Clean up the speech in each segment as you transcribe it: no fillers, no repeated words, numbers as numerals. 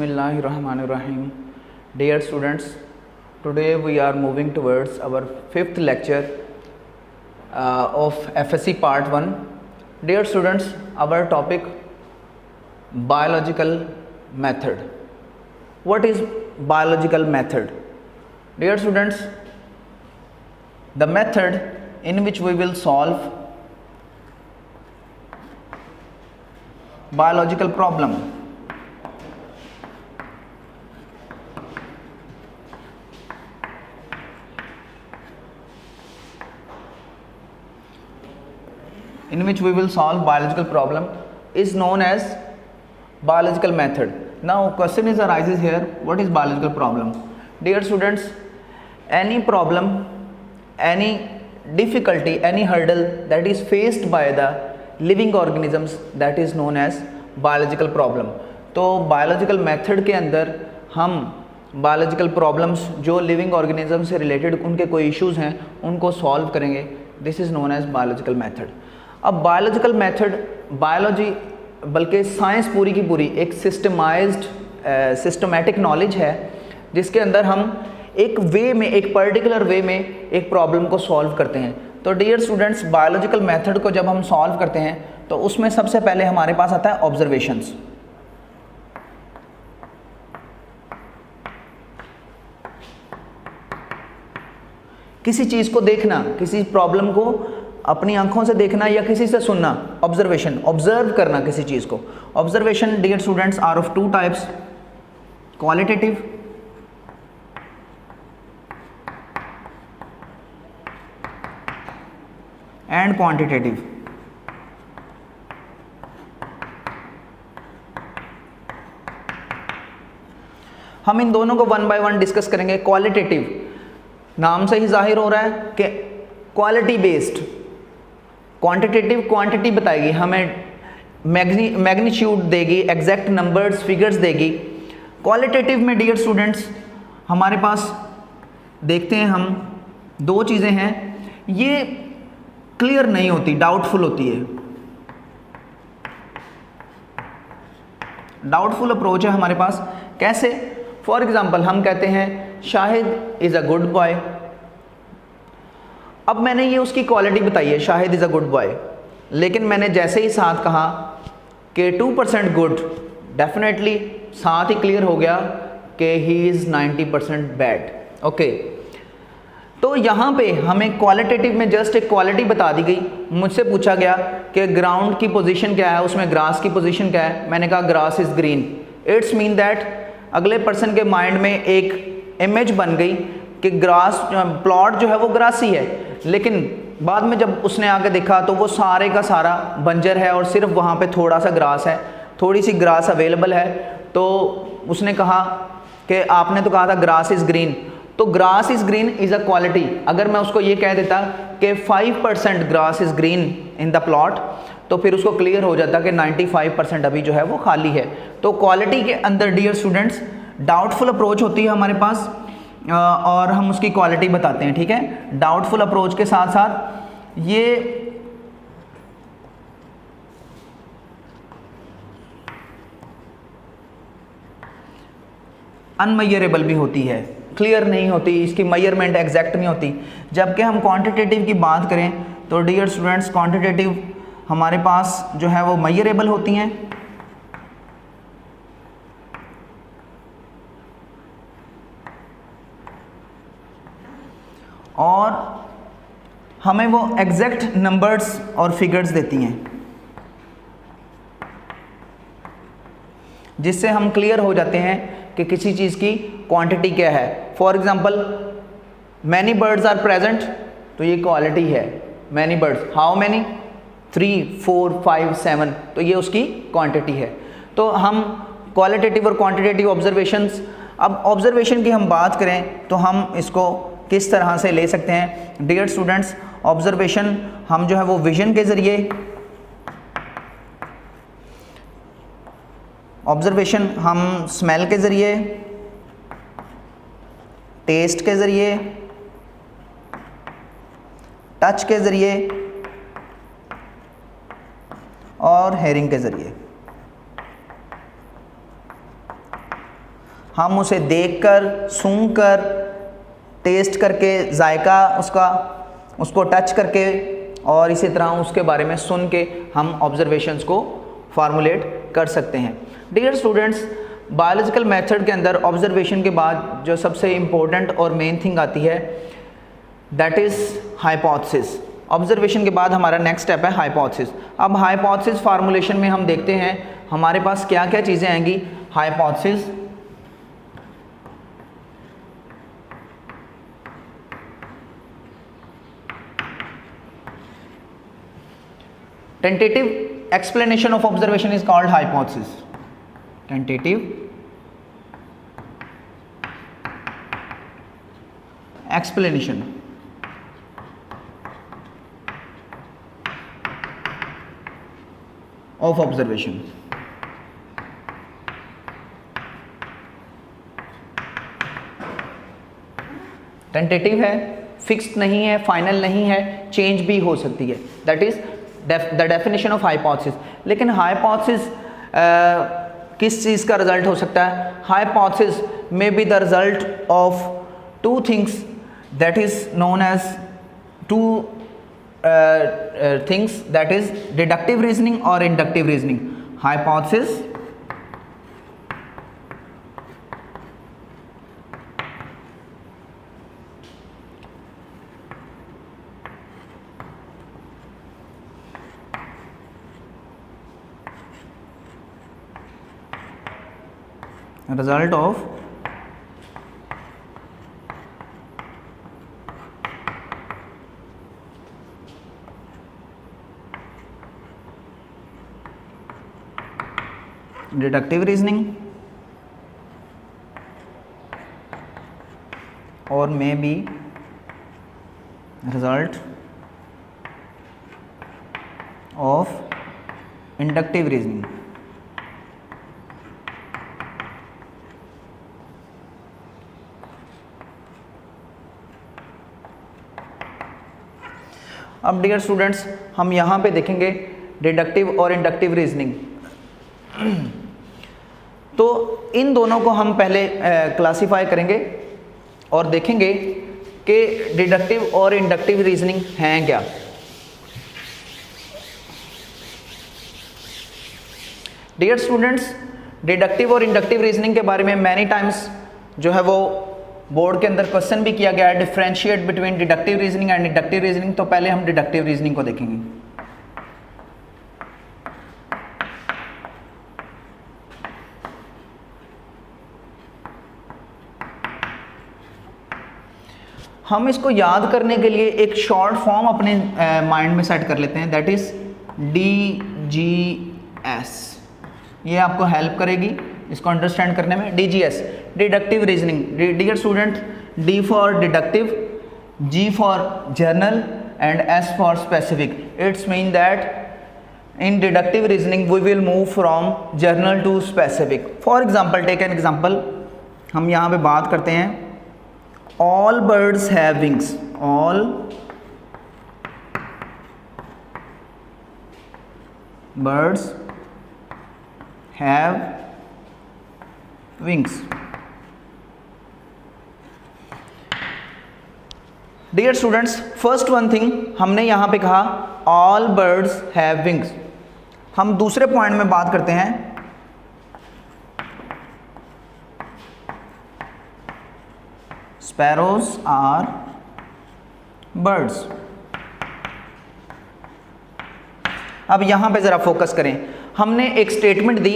Bismillahirrahmanirrahim. Dear students, today we are moving towards our fifth lecture of FSC Part 1. Dear students, our topic biological method. What is biological method? Dear students, the method in which we will solve biological problem. In which we will solve biological problem is known as biological method. Now question is arises here, what is biological problem? Dear students, any problem, any difficulty, any hurdle that is faced by the living organisms, that is known as biological problem. तो biological method के अंदर हम biological problems जो living organism से related उनके कोई issues हैं उनको solve करेंगे. This is known as biological method. अब बायोलॉजिकल मेथड, बायोलॉजी बल्कि साइंस पूरी की पूरी एक सिस्टमैटिक नॉलेज है जिसके अंदर हम एक वे में, एक पर्टिकुलर वे में एक प्रॉब्लम को सॉल्व करते हैं. तो डियर स्टूडेंट्स, बायोलॉजिकल मेथड को जब हम सॉल्व करते हैं तो उसमें सबसे पहले हमारे पास आता है ऑब्जर्वेशंस. किसी चीज़ को देखना, किसी प्रॉब्लम को अपनी आंखों से देखना या किसी से सुनना, ऑब्जर्वेशन, ऑब्जर्व करना किसी चीज़ को. Observation dear students are of two types, qualitative and quantitative. हम इन दोनों को वन बाय वन डिस्कस करेंगे. क्वालिटेटिव, नाम से ही जाहिर हो रहा है कि क्वालिटी बेस्ड. क्वांटिटेटिव क्वांटिटी बताएगी, हमें मैग्नीट्यूड देगी, एग्जैक्ट नंबर्स, फिगर्स देगी. क्वालिटेटिव में डियर स्टूडेंट्स हमारे पास देखते हैं हम दो चीज़ें हैं, ये क्लियर नहीं होती, डाउटफुल होती है. डाउटफुल अप्रोच है हमारे पास. कैसे? फॉर एग्जाम्पल हम कहते हैं Shahid is a good boy. अब मैंने ये उसकी क्वालिटी बताई है, Shahid is a good boy, लेकिन मैंने जैसे ही साथ कहा कि 2% गुड, डेफिनेटली साथ ही क्लियर हो गया कि ही इज़ 90% बैड. ओके, तो यहाँ पे हमें क्वालिटेटिव में जस्ट एक क्वालिटी बता दी गई. मुझसे पूछा गया कि ग्राउंड की पोजीशन क्या है, उसमें ग्रास की पोजीशन क्या है. मैंने कहा grass is green. It's mean that अगले पर्सन के माइंड में एक इमेज बन गई कि ग्रास प्लॉट जो है वो ग्रासी है, लेकिन बाद में जब उसने आके देखा तो वो सारे का सारा बंजर है और सिर्फ वहाँ पे थोड़ा सा ग्रास है, थोड़ी सी ग्रास अवेलेबल है. तो उसने कहा कि आपने तो कहा था ग्रास इज़ ग्रीन, तो grass is green is a quality. अगर मैं उसको ये कह देता कि 5% grass is green in the plot, तो फिर उसको क्लियर हो जाता कि 95% अभी जो है वो खाली है. तो क्वालिटी के अंदर डियर स्टूडेंट्स डाउटफुल अप्रोच होती है हमारे पास और हम उसकी क्वालिटी बताते हैं. ठीक है, डाउटफुल अप्रोच के साथ साथ ये अनमेजरेबल भी होती है, क्लियर नहीं होती, इसकी मेजरमेंट एग्जैक्ट नहीं होती. जबकि हम क्वांटिटेटिव की बात करें तो डियर स्टूडेंट्स क्वांटिटेटिव हमारे पास जो है वो मेजरेबल होती हैं और हमें वो एग्जैक्ट नंबर्स और फिगर्स देती हैं, जिससे हम क्लियर हो जाते हैं कि किसी चीज़ की क्वांटिटी क्या है. For example many birds are present, तो ये क्वालिटी है. मैनी बर्ड्स, हाउ मैनी, 3, 4, 5, 7, तो ये उसकी क्वांटिटी है. तो हम क्वालिटेटिव और क्वांटिटेटिव ऑब्जर्वेशंस. अब ऑब्जर्वेशन की हम बात करें तो हम इसको किस तरह से ले सकते हैं डियर स्टूडेंट्स. ऑब्जर्वेशन हम जो है वो विजन के ज़रिए, ऑब्जर्वेशन हम स्मेल के ज़रिए, टेस्ट के ज़रिए, टच के ज़रिए और हेयरिंग के ज़रिए हम उसे देखकर, सूंघकर, टेस्ट करके, जायका उसको टच करके और इसी तरह उसके बारे में सुन के हम ऑब्जर्वेशंस को फार्मूलेट कर सकते हैं। डियर स्टूडेंट्स, बायोलॉजिकल मेथड के अंदर ऑब्जर्वेशन के बाद जो सबसे इम्पोर्टेंट और मेन थिंग आती है दैट इज़ हाइपोथेसिस। ऑब्जर्वेशन के बाद हमारा नेक्स्ट स्टेप है हाइपोथेसिस। अब हाइपोथेसिस फार्मूलेशन में हम देखते हैं हमारे पास क्या क्या चीज़ें आएंगी। Hypothesis, tentative explanation of observation is called hypothesis. Tentative explanation of observation. Tentative है, फिक्स्ड नहीं है, फाइनल नहीं है, चेंज भी हो सकती है, that is the definition of hypothesis. लेकिन हाइपोथेसिस किस चीज़ का रिजल्ट हो सकता है? Hypothesis may be the result of two things that is known as two things that is deductive reasoning और inductive reasoning. Hypothesis result of deductive reasoning or may be result of inductive reasoning। अब dear students, हम यहाँ पे देखेंगे deductive और inductive reasoning. तो इन दोनों को हम पहले क्लासिफाई करेंगे और देखेंगे कि डिडक्टिव और इंडक्टिव रीजनिंग हैं क्या। डियर स्टूडेंट्स, डिडक्टिव और इंडक्टिव रीजनिंग के बारे में मैनी टाइम्स जो है वो बोर्ड के अंदर क्वेश्चन भी किया गया है, differentiate between deductive reasoning and inductive reasoning. तो पहले हम डिडक्टिव रीजनिंग को देखेंगे। हम इसको याद करने के लिए एक शॉर्ट फॉर्म अपने माइंड में सेट कर लेते हैं, दैट इज DGS। ये आपको हेल्प करेगी इसको अंडरस्टैंड करने में। DGS, deductive reasoning. Dear student, D for deductive, G for general and S for specific. It's mean that in deductive reasoning we will move from general to specific. For example, take an example, हम यहाँ पे बात करते हैं all birds have wings. All birds have wings. Dear students, first one thing हमने यहां पे कहा ऑल बर्ड्स हैव विंग्स। हम दूसरे पॉइंट में बात करते हैं स्पैरोज आर बर्ड्स। अब यहां पे जरा फोकस करें। हमने एक statement the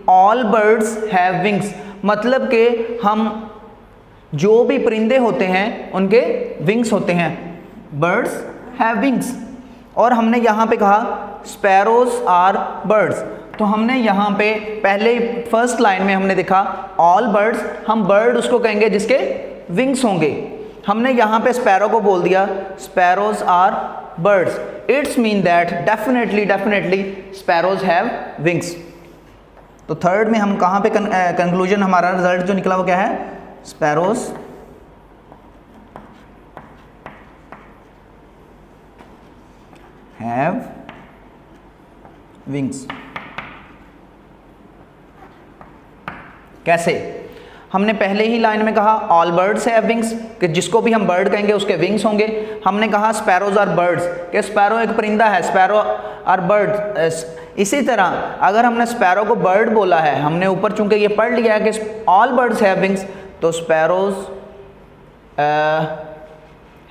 all birds have wings, मतलब कि हम जो भी परिंदे होते हैं उनके विंग्स होते हैं, बर्ड्स हैव विंग्स। और हमने यहाँ पे कहा स्पैरोज आर बर्ड्स। तो हमने यहाँ पे पहले फर्स्ट लाइन में हमने देखा ऑल बर्ड्स, हम बर्ड उसको कहेंगे जिसके विंग्स होंगे। हमने यहाँ पे स्पैरो को बोल दिया sparrows are birds. It's mean that definitely sparrows have wings. तो थर्ड में हम कहाँ पे कंक्लूजन, हमारा रिजल्ट जो निकला वो क्या है? Sparrows have wings. कैसे? हमने पहले ही लाइन में कहा ऑल बर्ड्स हैव विंग्स, कि जिसको भी हम बर्ड कहेंगे उसके विंग्स होंगे। हमने कहा स्पैरोज आर बर्ड्स, कि स्पैरो एक परिंदा है, स्पैरो आर बर्ड। इसी तरह अगर हमने स्पैरो को बर्ड बोला है, हमने ऊपर चूंकि ये पढ़ लिया है कि ऑल बर्ड्स हैव विंग्स, तो स्पैरोज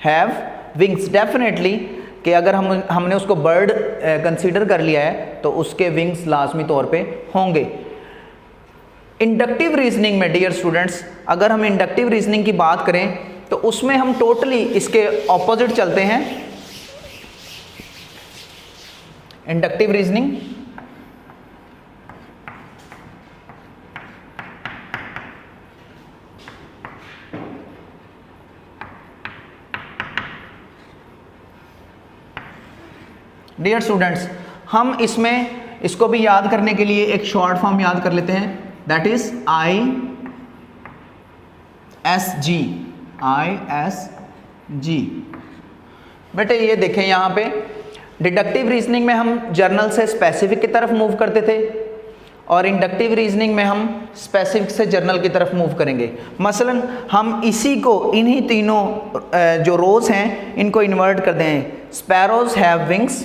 हैव विंग्स डेफिनेटली, कि अगर हमने उसको बर्ड कंसीडर कर लिया है तो उसके विंग्स लाजमी तौर पे होंगे। इंडक्टिव रीजनिंग में डियर स्टूडेंट्स, अगर हम इंडक्टिव रीजनिंग की बात करें तो उसमें हम टोटली इसके ऑपोजिट चलते हैं। इंडक्टिव रीजनिंग डियर स्टूडेंट्स, हम इसमें इसको भी याद करने के लिए एक शॉर्ट फॉर्म याद कर लेते हैं, दैट इज ISG। बेटे ये देखें यहाँ पे डिडक्टिव रीजनिंग में हम जर्नल से स्पेसिफिक की तरफ मूव करते थे और इंडक्टिव रीजनिंग में हम स्पेसिफिक से जर्नल की तरफ मूव करेंगे। मसलन हम इसी को, इन्हीं तीनों जो रोज हैं इनको इन्वर्ट कर दें। Sparrows have wings,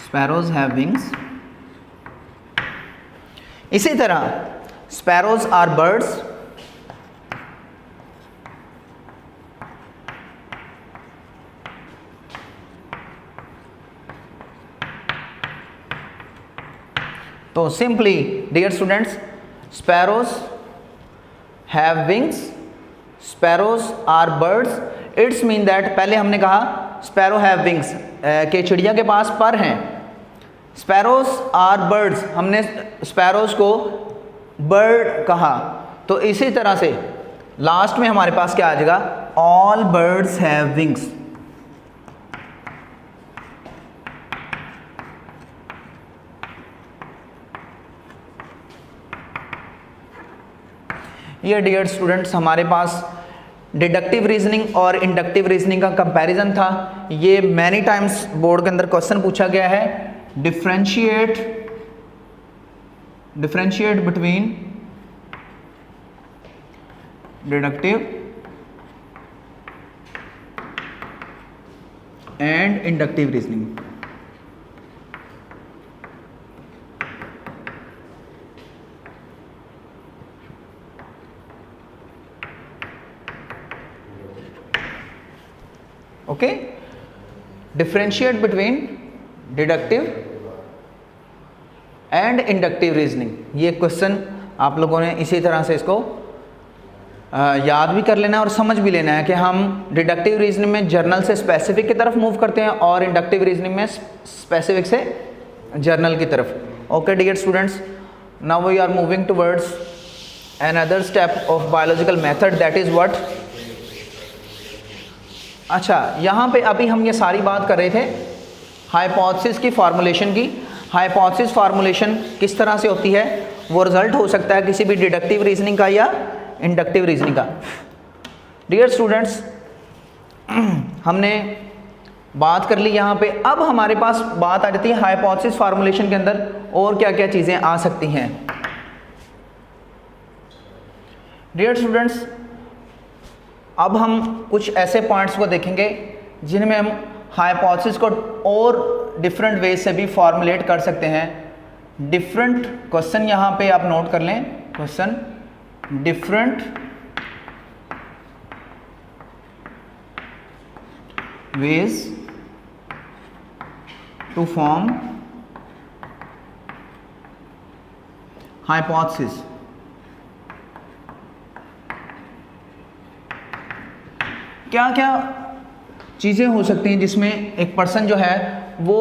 sparrows have wings. इसी तरह स्पैरोज आर बर्ड्स, तो simply dear students, sparrows have wings, sparrows are birds, it's mean that पहले हमने कहा स्पैरो हैव विंग्स के चिड़िया के पास पर हैं। स्पैरोज आर बर्ड्स, हमने स्पैरोज को बर्ड कहा, तो इसी तरह से लास्ट में हमारे पास क्या आ जाएगा, ऑल बर्ड्स हैव विंग्स। ये डियर स्टूडेंट्स हमारे पास डिडक्टिव रीजनिंग और इंडक्टिव रीजनिंग का कंपैरिजन था। ये मैनी टाइम्स बोर्ड के अंदर क्वेश्चन पूछा गया है। Differentiate between deductive and inductive reasoning. Okay, differentiate between deductive and inductive reasoning. ये क्वेश्चन आप लोगों ने इसी तरह से इसको याद भी कर लेना है और समझ भी लेना है कि हम डिडक्टिव रीजनिंग में जर्नल से स्पेसिफिक की तरफ मूव करते हैं और इंडक्टिव रीजनिंग में स्पेसिफिक से जर्नल की तरफ। Okay dear students, now we are moving towards another step of biological method, that is what. अच्छा, यहाँ पे अभी हम ये सारी बात कर रहे थे हाइपोथेसिस की फार्मूलेशन की। हाइपोथेसिस फार्मूलेशन किस तरह से होती है, वो रिजल्ट हो सकता है किसी भी डिडक्टिव रीजनिंग का या इंडक्टिव रीजनिंग का। डियर स्टूडेंट्स, हमने बात कर ली यहाँ पे। अब हमारे पास बात आ जाती है हाइपोथेसिस फार्मूलेशन के अंदर और क्या क्या चीज़ें आ सकती हैं। डियर स्टूडेंट्स, अब हम कुछ ऐसे पॉइंट्स को देखेंगे जिनमें हम हाइपोथेसिस को और डिफरेंट वे से भी फॉर्मुलेट कर सकते हैं। डिफरेंट क्वेश्चन यहाँ पे आप नोट कर लें, question different ways to form hypothesis. क्या क्या चीज़ें हो सकती हैं जिसमें एक पर्सन जो है वो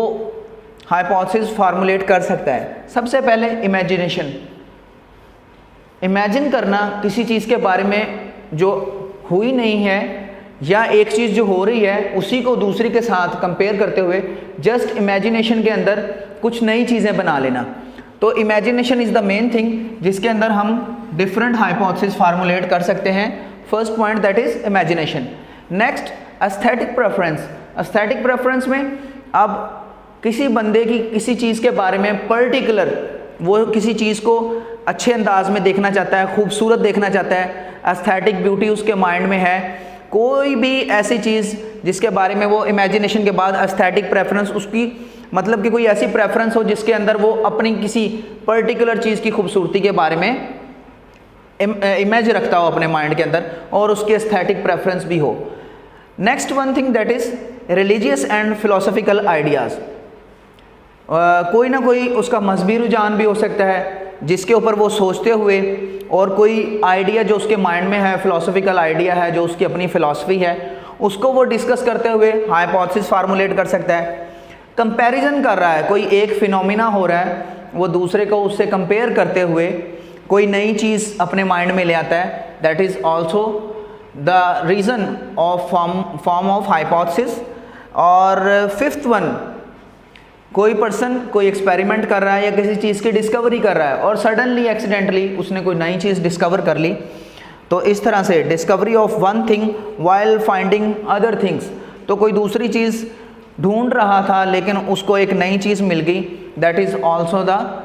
हाइपोथेसिस फार्मुलेट कर सकता है। सबसे पहले इमेजिनेशन, इमेजिन करना किसी चीज़ के बारे में जो हुई नहीं है या एक चीज़ जो हो रही है उसी को दूसरी के साथ कंपेयर करते हुए जस्ट इमेजिनेशन के अंदर कुछ नई चीज़ें बना लेना। तो imagination is the main thing जिसके अंदर हम डिफरेंट हाइपोथेसिस फार्मुलेट कर सकते हैं। First point that is imagination. Next aesthetic preference. Aesthetic preference में अब किसी बंदे की किसी चीज़ के बारे में पर्टिकुलर, वो किसी चीज़ को अच्छे अंदाज में देखना चाहता है, खूबसूरत देखना चाहता है, एस्थेटिक ब्यूटी उसके माइंड में है, कोई भी ऐसी चीज़ जिसके बारे में वो इमेजिनेशन के बाद एस्थेटिक प्रेफरेंस उसकी, मतलब कि कोई ऐसी प्रेफरेंस हो जिसके अंदर वो अपनी किसी पर्टिकुलर चीज़ की खूबसूरती के बारे में इमेज रखता हो अपने माइंड के अंदर और उसकी एस्थेटिक प्रेफरेंस भी हो। Next one thing that is religious and philosophical ideas. कोई ना कोई उसका मजहबी रुझान भी हो सकता है जिसके ऊपर वो सोचते हुए, और कोई आइडिया जो उसके माइंड में है, फिलोसफिकल आइडिया है, जो उसकी अपनी फ़िलासफ़ी है, उसको वो डिस्कस करते हुए हाइपोथेसिस फार्मूलेट कर सकता है। कंपैरिजन कर रहा है, कोई एक फिनोमिना हो रहा है, वो दूसरे को उससे कंपेयर करते हुए कोई नई चीज़ अपने माइंड में ले आता है, that is also the reason of form of hypothesis. और फिफ्थ वन, कोई पर्सन कोई एक्सपेरिमेंट कर रहा है या किसी चीज़ की डिस्कवरी कर रहा है और सडनली एक्सीडेंटली उसने कोई नई चीज़ डिस्कवर कर ली, तो इस तरह से discovery of one thing while finding other things, तो कोई दूसरी चीज़ ढूंढ रहा था लेकिन उसको एक नई चीज़ मिल गई, that is also the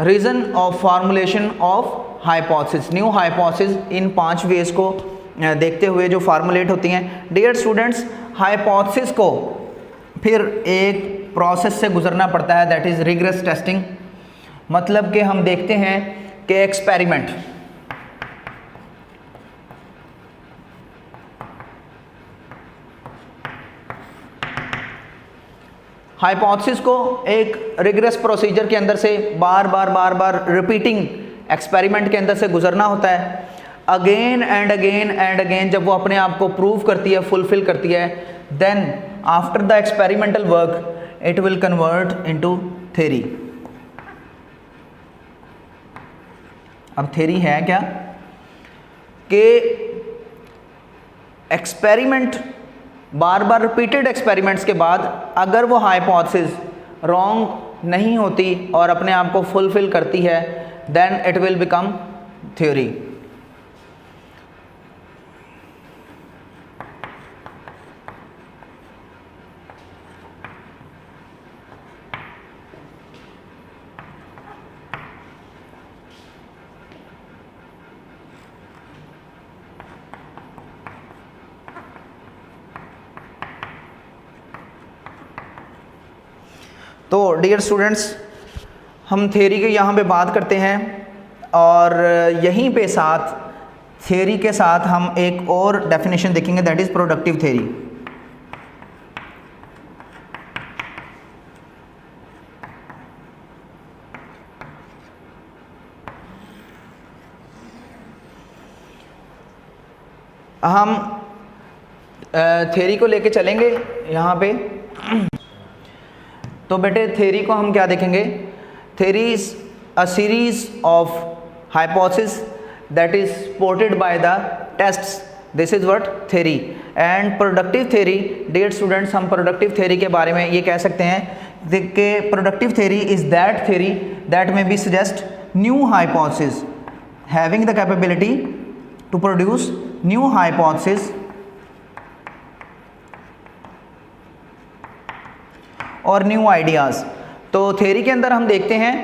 reason of formulation of hypothesis. New hypothesis in 5 ways को देखते हुए जो फार्मूलेट होती हैं। डियर स्टूडेंट्स, हाइपोथेसिस को फिर एक प्रोसेस से गुजरना पड़ता है, दैट इज़ रिगरस टेस्टिंग। मतलब कि हम देखते हैं कि एक्सपेरिमेंट, हाइपोथेसिस को एक रिगरस प्रोसीजर के अंदर से बार बार रिपीटिंग एक्सपेरिमेंट के अंदर से गुजरना होता है, अगेन एंड अगेन। जब वो अपने आप को प्रूव करती है, फुलफिल करती है, then after the experimental work it will convert into theory. अब थ्योरी है क्या कि एक्सपेरिमेंट, बार बार रिपीटेड एक्सपेरिमेंट्स के बाद अगर वो हाइपोथेसिस रॉन्ग नहीं होती और अपने आप को फुलफिल करती है, then it will become theory. तो डियर स्टूडेंट्स, हम थ्योरी के यहाँ पे बात करते हैं और यहीं पे साथ थ्योरी के साथ हम एक और डेफिनेशन देखेंगे, दैट इज़ प्रोडक्टिव थ्योरी। हम थ्योरी को लेके चलेंगे यहाँ पे। तो बेटे थ्योरी को हम क्या देखेंगे? Theory is a series of hypothesis that is supported by the tests, this is what theory. And productive theory, dear students, हम प्रोडक्टिव थ्योरी के बारे में ये कह सकते हैं कि productive theory is that theory that may be suggest new hypothesis having the capability to produce new hypothesis और न्यू आइडियाज़। तो थ्योरी के अंदर हम देखते हैं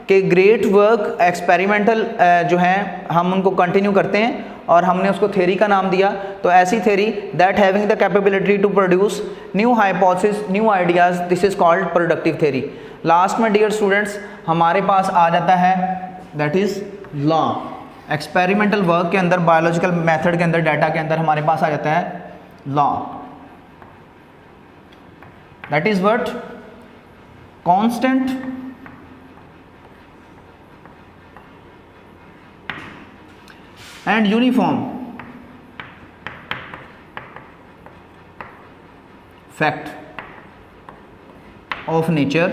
कि ग्रेट वर्क एक्सपेरिमेंटल जो हैं हम उनको कंटिन्यू करते हैं और हमने उसको थ्योरी का नाम दिया। तो ऐसी theory that having the capability to produce new hypothesis, new ideas, this is called productive theory. Last में डियर स्टूडेंट्स हमारे पास आ जाता है that is law. Experimental work के अंदर, बायोलॉजिकल मेथड के अंदर, डाटा के अंदर हमारे पास आ जाता है law, that is what constant and uniform fact of nature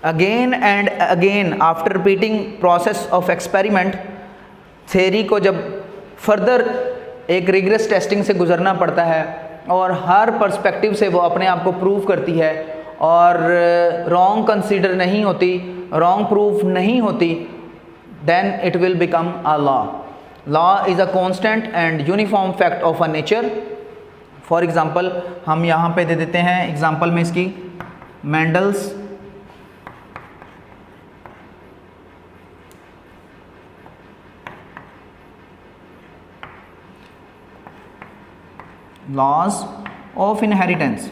again and again after repeating process of experiment। Theory को जब फर्दर एक रिगरस टेस्टिंग से गुजरना पड़ता है और हर पर्सपेक्टिव से वो अपने आप को प्रूव करती है और रॉन्ग कंसीडर नहीं होती, रॉन्ग प्रूफ नहीं होती, then it will become a law. Law is a constant and uniform fact of a nature. For example हम यहाँ पे दे देते हैं एग्जाम्पल में इसकी मेंडल्स लॉज ऑफ इनहेरिटेंस।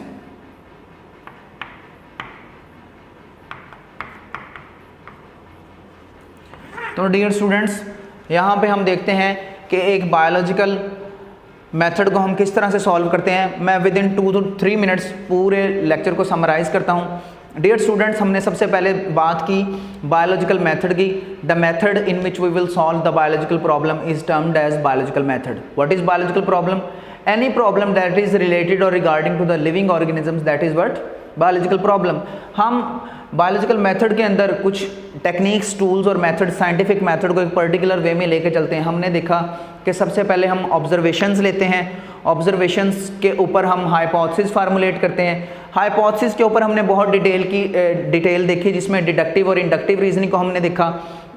तो डियर स्टूडेंट्स, यहाँ पे हम देखते हैं कि एक बायोलॉजिकल मेथड को हम किस तरह से सॉल्व करते हैं। मैं विद इन 2 to 3 मिनट्स पूरे लेक्चर को समराइज़ करता हूँ। डियर स्टूडेंट्स, हमने सबसे पहले बात की बायोलॉजिकल मेथड की। The method in which we will solve the biological problem is termed as biological method. What is biological problem? Any problem that is related और regarding to the living organisms, that is what biological problem. हम biological method के अंदर कुछ techniques, tools और method, scientific method को एक particular way में लेके चलते हैं। हमने देखा कि सबसे पहले हम ऑब्जर्वेशंस लेते हैं, ऑब्जर्वेशंस के ऊपर हम हाइपोथेसिस फार्मुलेट करते हैं। हाइपोथेसिस के ऊपर हमने बहुत डिटेल देखी, जिसमें डिडक्टिव और इंडक्टिव रीजनिंग को हमने देखा।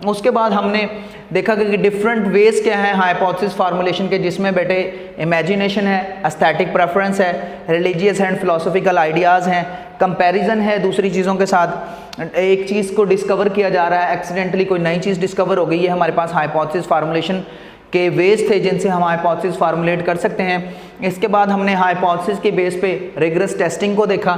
उसके बाद हमने देखा कि डिफरेंट वेज क्या हैं हाइपोथेसिस फार्मुलेशन के, जिसमें बेटे इमेजिनेशन है, एस्थेटिक प्रेफरेंस है, रिलीजियस एंड फिलोसॉफिकल आइडियाज़ हैं, कंपैरिजन है दूसरी चीज़ों के साथ, एक चीज़ को डिस्कवर किया जा रहा है, एक्सीडेंटली कोई नई चीज़ डिस्कवर हो गई है। हमारे पास हाइपोथेसिस फार्मुलेशन के वेज थे जिनसे हम हाइपोथेसिस फार्मुलेट कर सकते हैं। इसके बाद हमने हाइपोथेसिस के बेस पे रिगरस टेस्टिंग को देखा।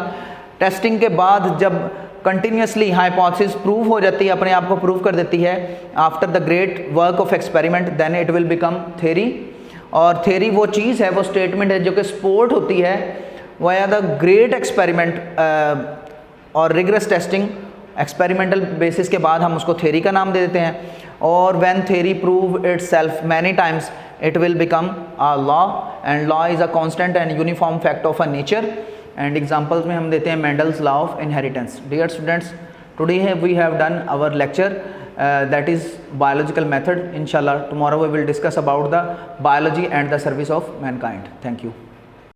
टेस्टिंग के बाद जब कंटिन्यूसली हाइपोथेसिस प्रूव हो जाती है, अपने आप को प्रूव कर देती है after the great work of experiment, then it will become theory. और थ्योरी वो चीज़ है, वो स्टेटमेंट है जो कि सपोर्ट होती है वाया द ग्रेट एक्सपेरिमेंट और रिगरस टेस्टिंग। एक्सपेरिमेंटल बेसिस के बाद हम उसको थ्योरी का नाम दे देते हैं। और when theory prove itself many times it will become a law, and law is a constant and uniform fact of a nature. And examples में हम देते हैं Mendel's law of inheritance. Dear students, today we have done our lecture that is biological method. Inshallah tomorrow we will discuss about the biology and the service of mankind. Thank you.